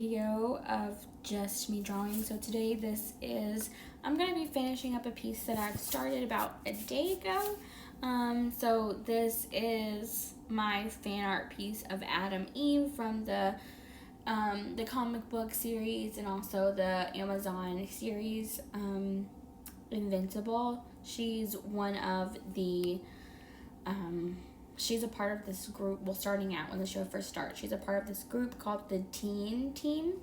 Video of just me drawing. So today I'm going to be finishing up a piece that I've started about a day ago. So this is my fan art piece of Adam Eve from the comic book series and also the Amazon series, Invincible. She's one of the she's a part of this group. Well, starting out when the show first starts, she's a part of this group called the Teen Team,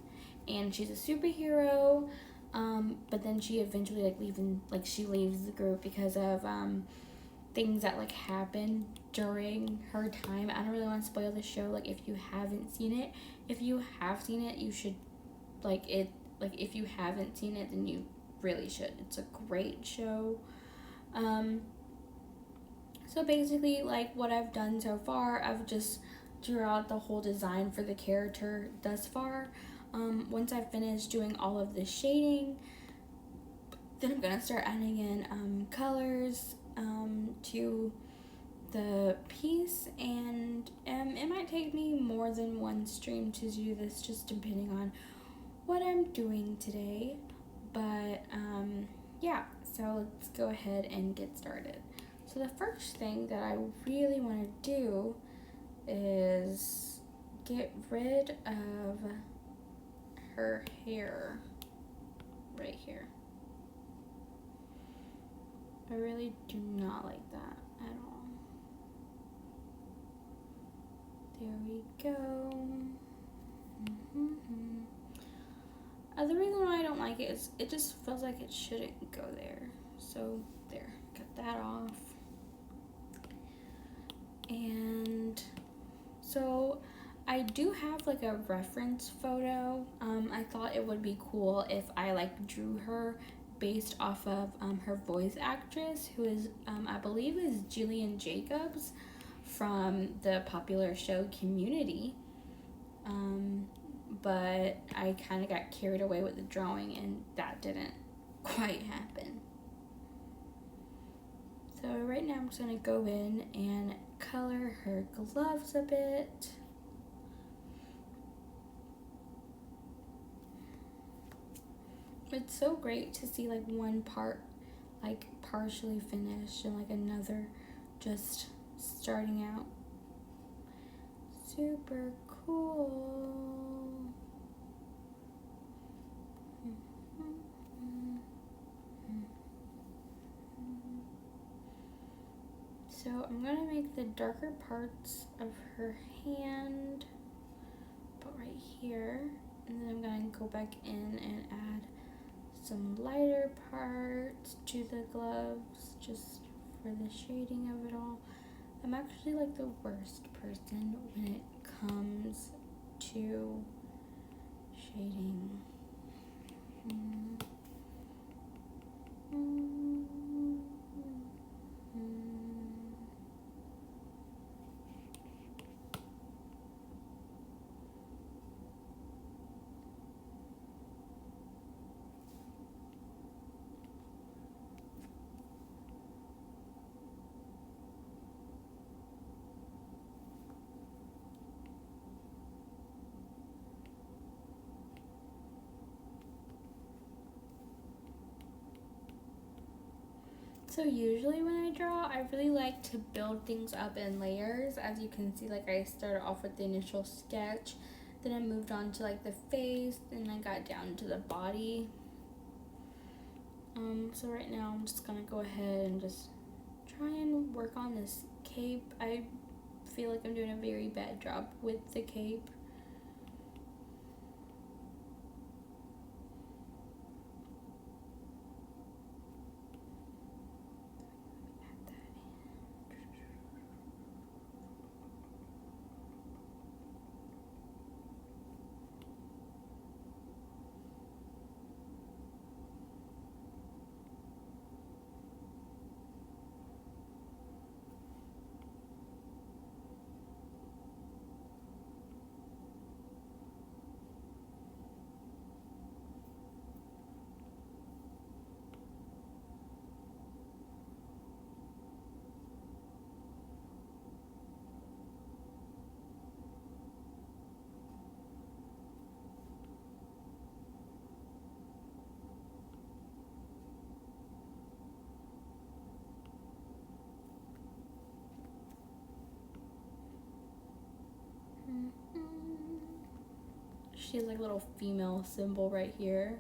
and she's a superhero. But then she eventually she leaves the group because of things that happen during her time. I don't really want to spoil the show. If you haven't seen it, if you have seen it, you should it. If you haven't seen it, then you really should. It's a great show. So basically, what I've done so far, I've just drew out the whole design for the character thus far. Once I've finished doing all of the shading, then I'm gonna start adding in colors to the piece, and it might take me more than one stream to do this, just depending on what I'm doing today. But yeah, so let's go ahead and get started. So the first thing that I really want to do is get rid of her hair right here. I really do not like that at all. There we go. The reason why I don't like it is it just feels like it shouldn't go there. So there, cut that off. And so I do have a reference photo. I thought it would be cool if I drew her based off of her voice actress, who is I believe is Jillian Jacobs from the popular show Community. But I kind of got carried away with the drawing and that didn't quite happen. So right now I'm just going to go in and color her gloves a bit. It's so great to see one part partially finished and another just starting out. Super cool. So I'm going to make the darker parts of her hand, but right here, and then I'm going to go back in and add some lighter parts to the gloves just for the shading of it all. I'm actually the worst person when it comes to shading. So usually when I draw, I really like to build things up in layers. As you can see, I started off with the initial sketch, then I moved on to the face, then I got down to the body. So right now I'm just gonna go ahead and just try and work on this cape. I feel like I'm doing a very bad job with the cape. She has like a little female symbol right here.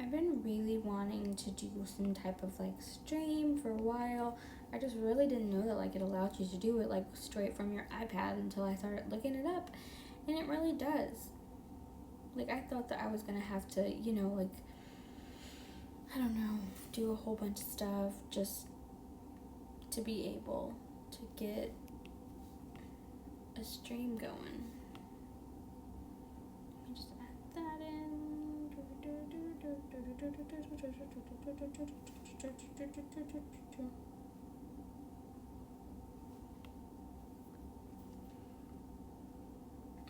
I've been really wanting to do some type of like stream for a while. I just really didn't know that like it allowed you to do it like straight from your iPad until I started looking it up, and it really does. Like I thought that I was gonna have to, you know, like, I don't know, do a whole bunch of stuff just to be able to get a stream going. Let me just add that in.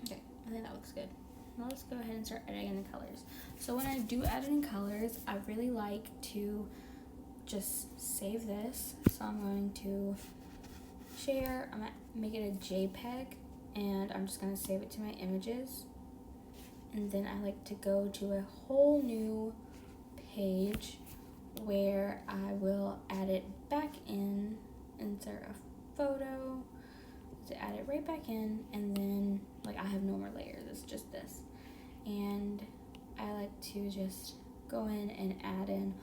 Okay, I think that looks good. Now let's go ahead and start adding in the colors. So when I do add in colors, I really like to just save this. So I'm going to share, I'm gonna make it a JPEG, and I'm just gonna save it to my images. And then I like to go to a whole new page where I will add it back in, insert a photo, to add it right back in, and then like I have no more layers, it's just this. And I like to just go in and add in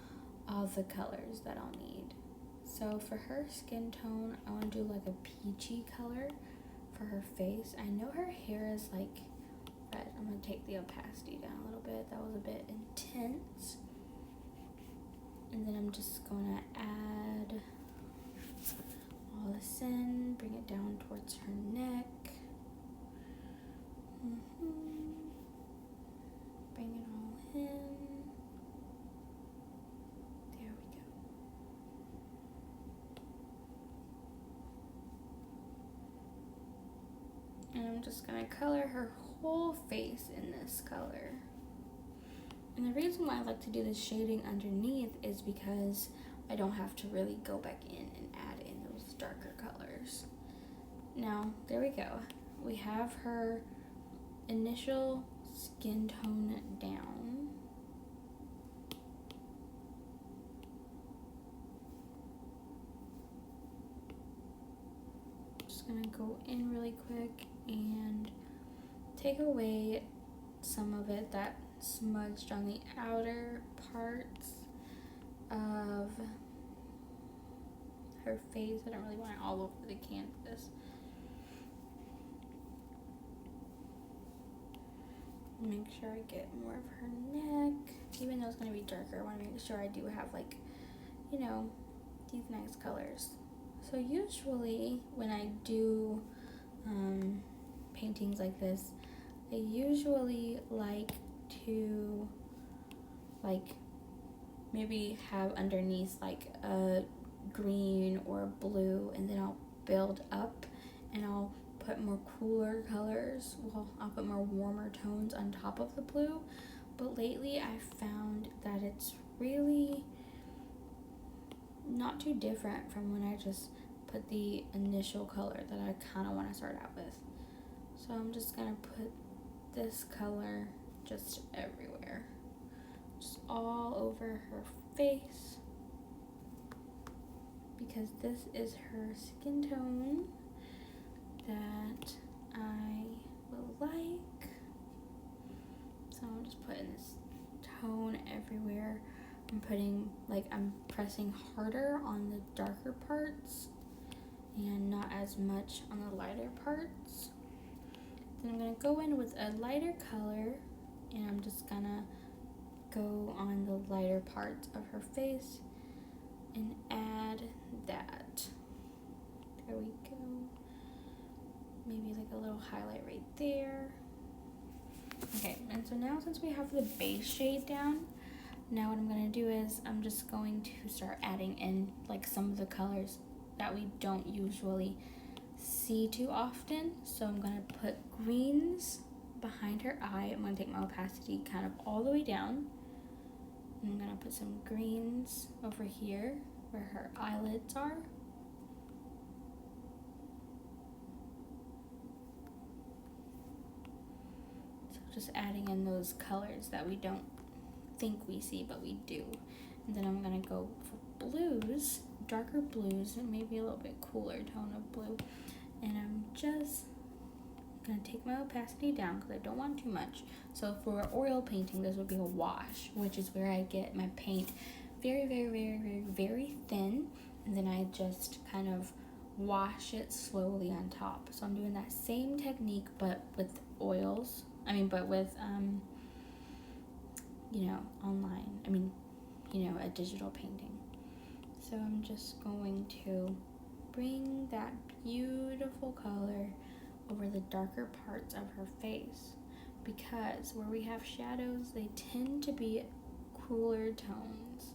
all the colors that I'll need. So for her skin tone, I want to do like a peachy color for her face. I know her hair is like red. I'm going to take the opacity down a little bit. That was a bit intense. And then I'm just going to add all this in, bring it down towards her neck. Bring it all in. There we go. And I'm just gonna color her whole face in this color. And the reason why I like to do this shading underneath is because I don't have to really go back in and add in those darker colors. Now, there we go. We have her initial skin tone down. Just gonna go in really quick and take away some of it that smudged on the outer parts of her face. I don't really want it all over the canvas. Make sure I get more of her neck. Even though it's going to be darker, I want to make sure I do have, like, you know, these nice colors. So usually when I do paintings like this, I usually like to, like, maybe have underneath like a green or blue, and then I'll build up and I'll put more cooler colors. Well, I'll put more warmer tones on top of the blue. But lately I've found that it's really not too different from when I just put the initial color that I kind of want to start out with. So I'm just gonna put this color just everywhere, just all over her face, because this is her skin tone that I will like. So I'm just putting this tone everywhere. I'm pressing harder on the darker parts and not as much on the lighter parts. Then I'm going to go in with a lighter color, and I'm just going to go on the lighter parts of her face and add that. There we go. Maybe like a little highlight right there. Okay, and so now since we have the base shade down, now what I'm going to do is I'm just going to start adding in like some of the colors that we don't usually see too often. So I'm going to put greens behind her eye. I'm going to take my opacity kind of all the way down. And I'm going to put some greens over here where her eyelids are. just adding in those colors that we don't think we see, but we do. And then I'm gonna go for blues, darker blues, and maybe a little bit cooler tone of blue. And I'm just gonna take my opacity down because I don't want too much. So for oil painting, this would be a wash, which is where I get my paint very, very, very, very, very thin, and then I just kind of wash it slowly on top. So I'm doing that same technique, but with oils. But with online. A digital painting. So I'm just going to bring that beautiful color over the darker parts of her face, because where we have shadows, they tend to be cooler tones.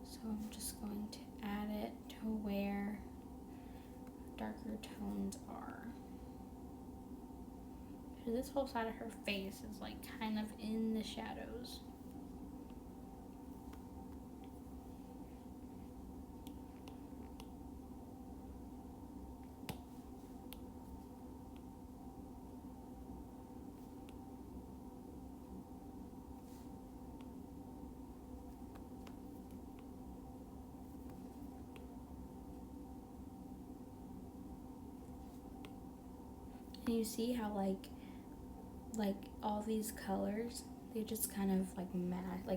So I'm just going to add it to where darker tones are. So this whole side of her face is like kind of in the shadows. And you see how like all these colors, they just kind of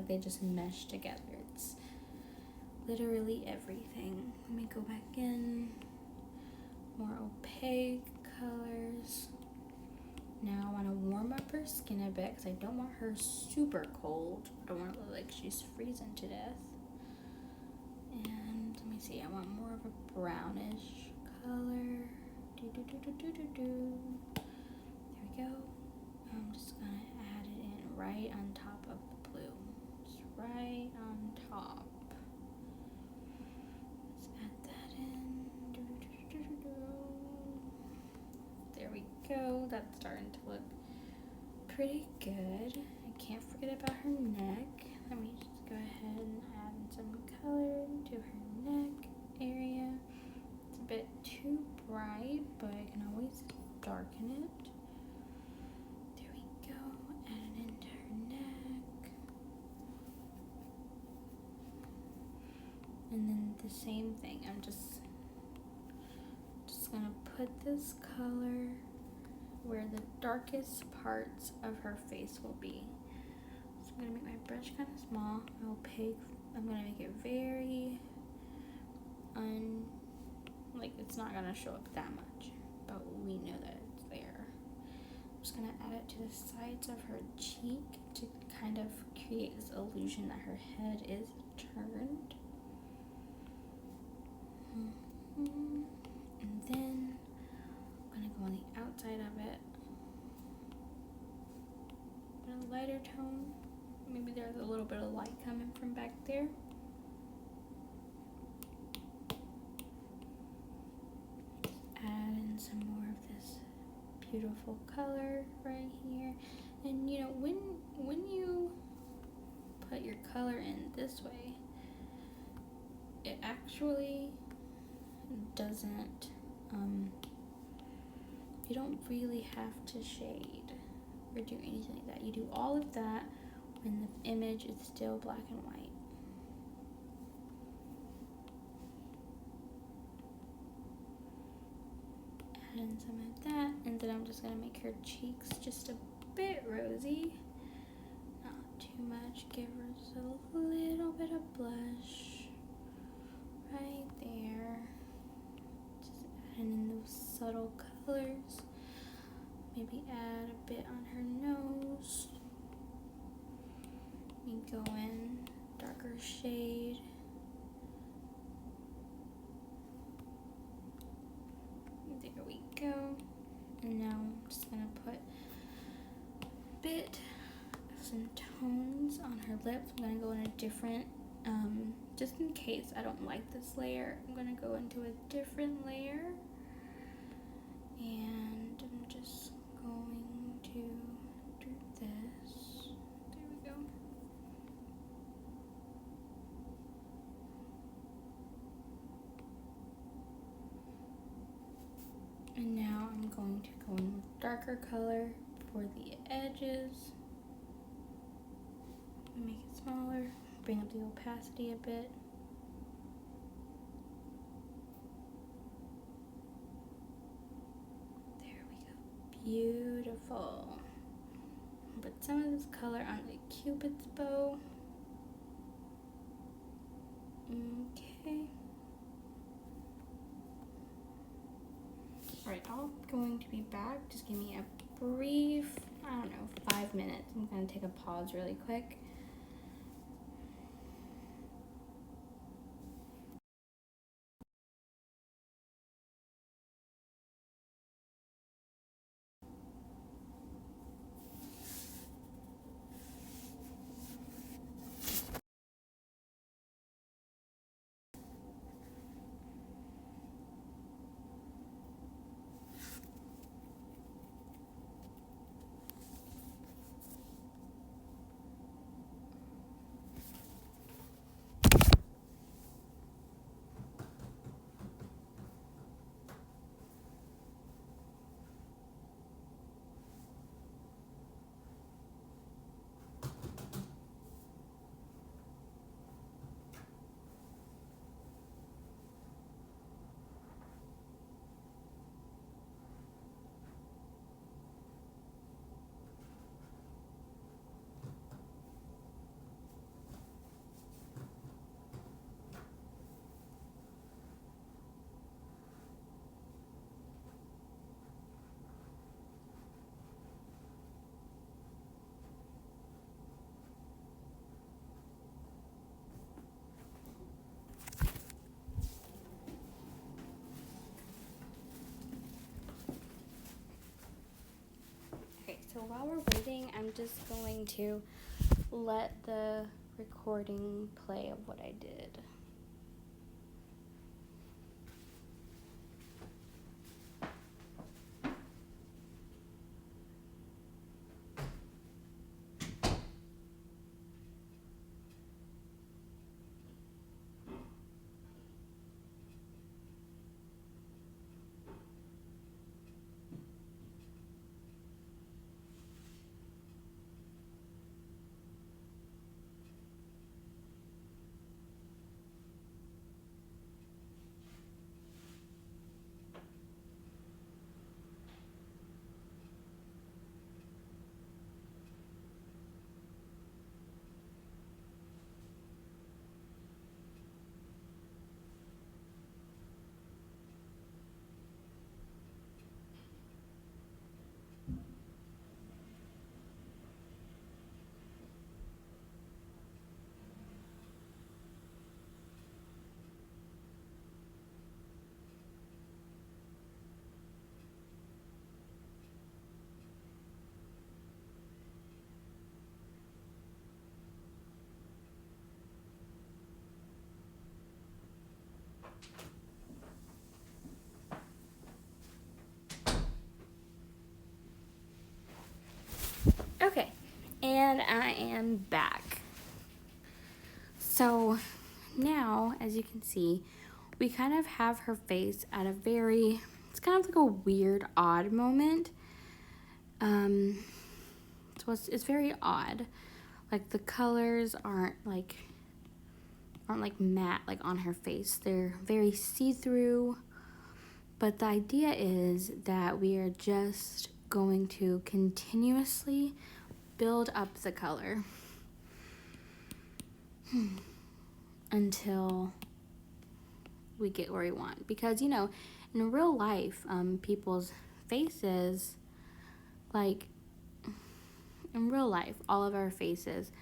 they just mesh together. It's literally everything. Let me go back in. More opaque colors. Now I want to warm up her skin a bit because I don't want her super cold. I don't want to look like she's freezing to death. And let me see, I want more of a brownish color. There we go. I'm just gonna add it in right on top of the blue. Just right on top. Let's add that in. There we go. That's starting to look pretty good. I can't forget about her neck. Let me just go ahead and add in some color to her neck area. It's a bit too bright, but I can always darken it. There we go. Add it into her neck. And then the same thing. I'm just gonna put this color where the darkest parts of her face will be. So I'm gonna make my brush kind of small, opaque. I'm gonna make it very it's not gonna show up that much, but we know that it's there. I'm just gonna add it to the sides of her cheek to kind of create this illusion that her head is turned. And then I'm gonna go on the outside of it. A lighter tone. Maybe there's a little bit of light coming from back there. Add in some more of this beautiful color right here. And when you put your color in this way, it actually doesn't, you don't really have to shade or do anything like that. You do all of that when the image is still black and white. Add in some of that, and then I'm just gonna make her cheeks just a bit rosy. Not too much. Give her just a little bit of blush right there. Just adding in those subtle colors. Maybe add a bit on her nose. We go in darker shade. There we go. And now I'm just gonna put a bit of some tones on her lips. I'm gonna go in a different, just in case I don't like this layer, I'm gonna go into a different layer. And I'm just going to do this. There we go. And now I'm going to go in with darker color, for the edges. Make it smaller, bring up the opacity a bit. There we go. Beautiful. Put some of this color on the Cupid's bow. Okay. Alright, I'm going to be back. Just give me a brief, 5 minutes. I'm going to take a pause really quick. Okay, so while we're waiting, I'm just going to let the recording play of what I did. Okay, and I am back. So now, as you can see, we kind of have her face at a very, it's kind of like a weird, odd moment. So it's very odd. Like the colors aren't like matte like on her face. They're very see-through. But the idea is that we are just going to continuously build up the color until we get where we want. Because, you know, in real life, people's faces, like, in real life, all of our faces,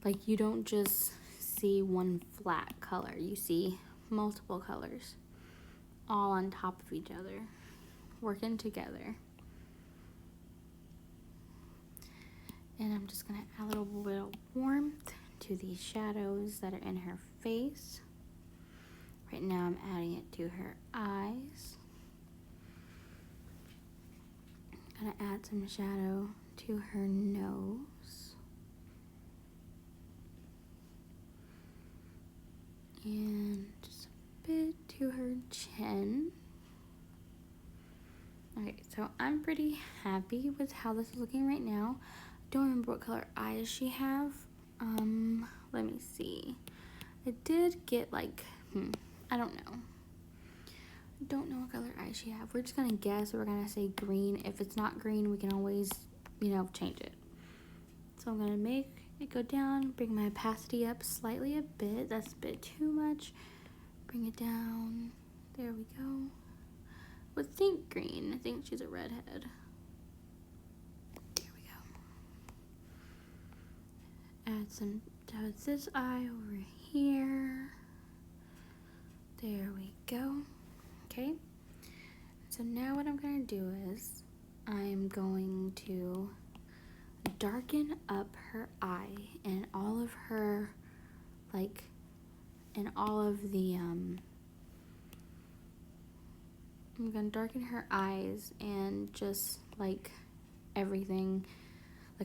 like, you don't just see one flat color. You see multiple colors all on top of each other, working together. And I'm just gonna add a little bit of warmth to these shadows that are in her face. Right now I'm adding it to her eyes. I'm gonna add some shadow to her nose. And just a bit to her chin. Okay, so I'm pretty happy with how this is looking right now. Don't remember what color eyes she have. Let me see. It did get like, I don't know. Don't know what color eyes she have. We're just gonna guess. We're gonna say green. If it's not green, we can always, change it. So I'm gonna make it go down, bring my opacity up slightly a bit. That's a bit too much. Bring it down. There we go. Would think green. I think she's a redhead. There we go. Add this eye over here. There we go. Okay. So now what I'm gonna do is I'm going to darken up her eye and all of her, I'm gonna darken her eyes and just everything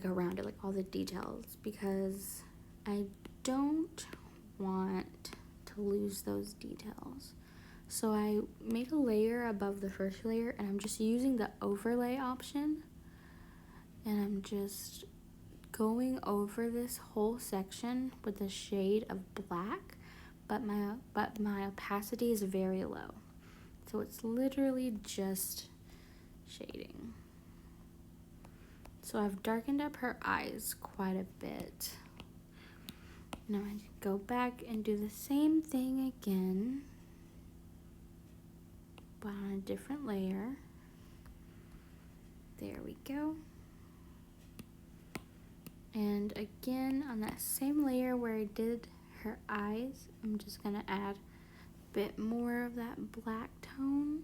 around it, all the details, because I don't want to lose those details. So I made a layer above the first layer, and I'm just using the overlay option, and I'm just going over this whole section with a shade of black, but my opacity is very low. So it's literally just shading. So I've darkened up her eyes quite a bit. Now I go back and do the same thing again, but on a different layer. There we go. And again, on that same layer where I did her eyes, I'm just gonna add a bit more of that black tone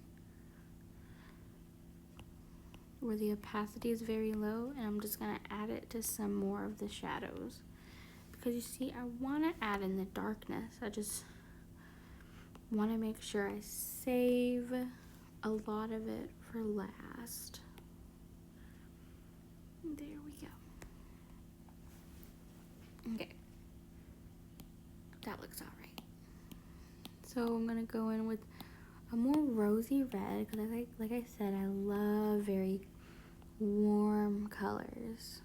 where the opacity is very low, and I'm just gonna add it to some more of the shadows. Because you see, I wanna add in the darkness. I just wanna make sure I save a lot of it for last. There we go. Okay, that looks all right. So I'm gonna go in with a more rosy red, because like I said, I love very warm colors.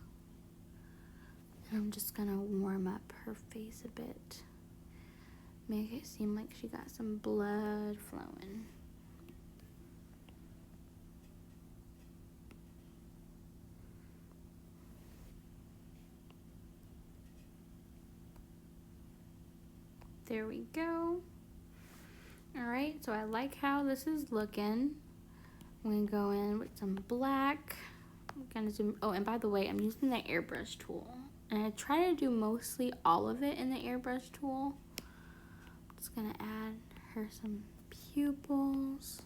And I'm just gonna warm up her face a bit, make it seem like she got some blood flowing. There we go. All right, so I like how this is looking. I'm gonna go in with some black. I'm gonna zoom. Oh, and by the way, I'm using the airbrush tool, and I try to do mostly all of it in the airbrush tool. I'm just gonna add her some pupils,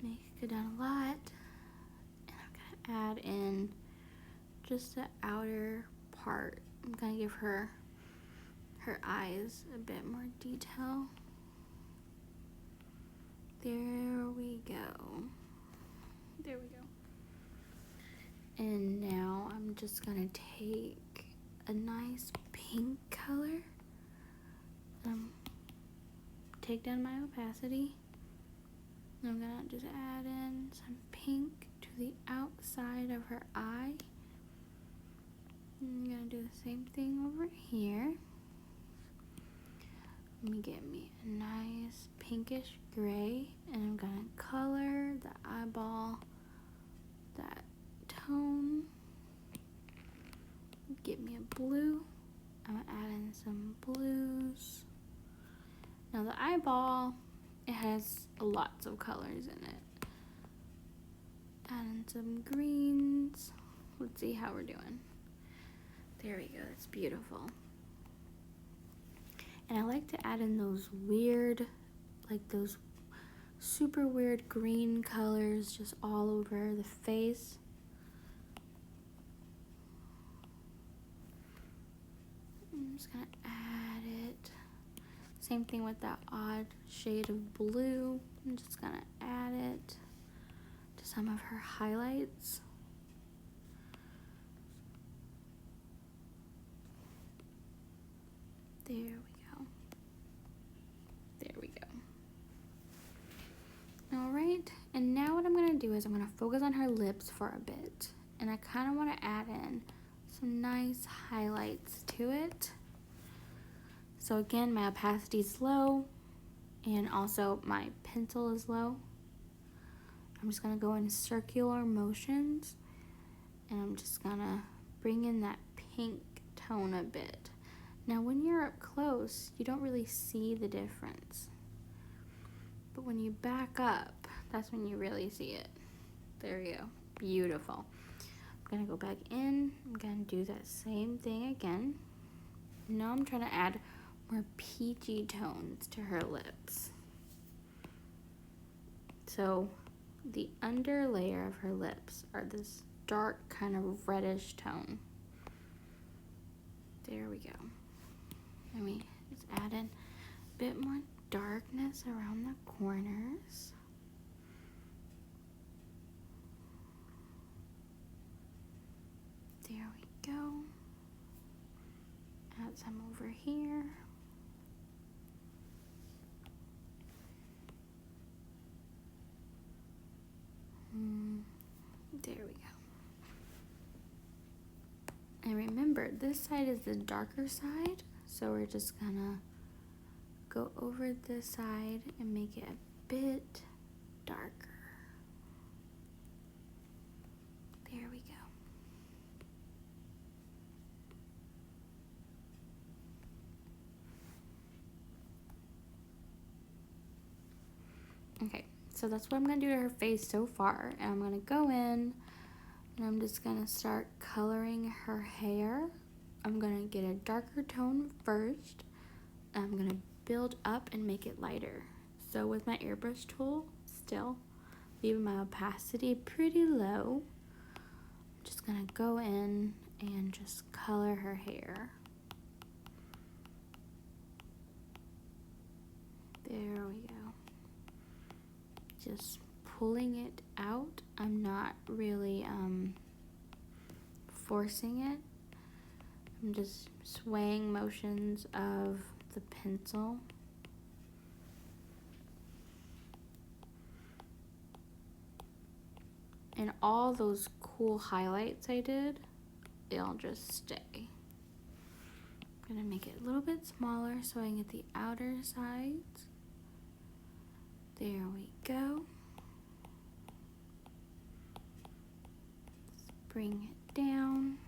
make it go down a lot, and I'm gonna add in just the outer part. I'm gonna give her eyes a bit more detail. There we go. There we go. And now I'm just gonna take a nice pink color. Take down my opacity. I'm gonna just add in some pink to the outside of her eye. I'm gonna do the same thing over here. Let me get me a nice pinkish gray, and I'm gonna color the eyeball that tone. Get me a blue. I'm gonna add in some blues. Now the eyeball, it has lots of colors in it. Add in some greens. Let's see how we're doing. There we go, that's beautiful. And I like to add in those weird, those super weird green colors just all over the face. I'm just gonna add it. Same thing with that odd shade of blue. I'm just gonna add it to some of her highlights. There we go. There we go. All right, And now what I'm going to do is I'm going to focus on her lips for a bit. And I kind of want to add in some nice highlights to it. So again, my opacity is low, and also my pencil is low. I'm just going to go in circular motions, and I'm just going to bring in that pink tone a bit. Now when you're up close, you don't really see the difference. But when you back up, that's when you really see it. There you go. Beautiful. I'm going to go back in. I'm going to do that same thing again. Now I'm trying to add more peachy tones to her lips. So the under layer of her lips are this dark kind of reddish tone. There we go. Let me just add in a bit more darkness around the corners. There we go. Add some over here. There we go. And remember, this side is the darker side, so we're just gonna go over this side and make it a bit darker. There we go. Okay, so that's what I'm gonna do to her face so far, and I'm gonna go in and I'm just gonna start coloring her hair. I'm gonna get a darker tone first. I'm gonna build up and make it lighter. So with my airbrush tool, still leaving my opacity pretty low, I'm just gonna go in and just color her hair. There we go. Just pulling it out. I'm not really forcing it. I'm just swaying motions of the pencil. And all those cool highlights I did, it'll just stay. I'm gonna make it a little bit smaller so I can get the outer sides. There we go. Let's bring it down.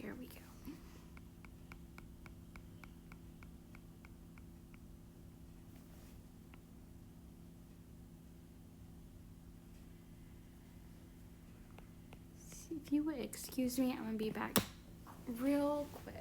There we go. If you would excuse me, I'm gonna be back real quick.